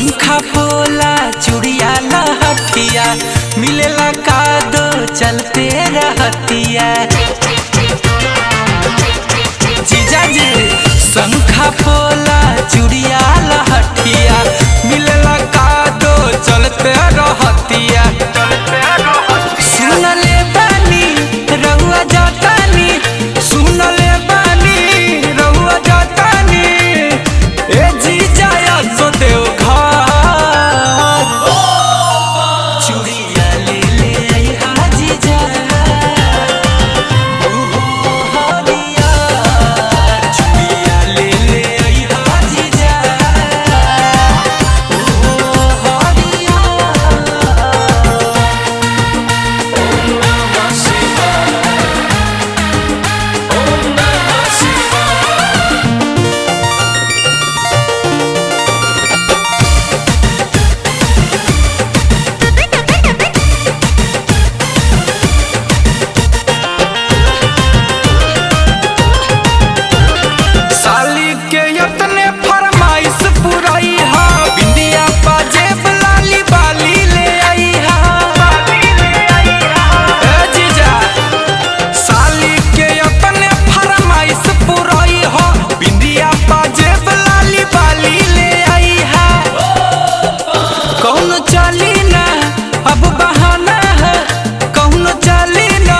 शंखा पोला चूड़िया लहठिया मिलेला का दो चलते रहतिया। जीजा जी शंखा पोला चूड़िया लहठिया मिलेला का दो चलते रहतिया। सुनले बानी रहुआ जातानी, सुनले बानी रहुआ जातानी, ए जीजा सो देव घर चूड़िया ले ले आइहा जीजा। हरिया चूड़िया ले ले आइहा जीजा। हरिया साली के यतने फरमाइश पुराई हा, बिंदिया पाजेब लाली बाली ले आई हा। ए जीजा साली के यतने फरमाइश पुराई हा, बिंदिया पाजेब लाली बाली ले आई हा। कौन चली ना अब बहाना है, कौन चली ना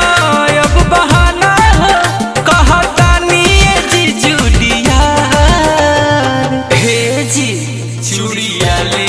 अब बहाना है, कहतानी ये जी चूड़िया। हे जी चूड़िया ले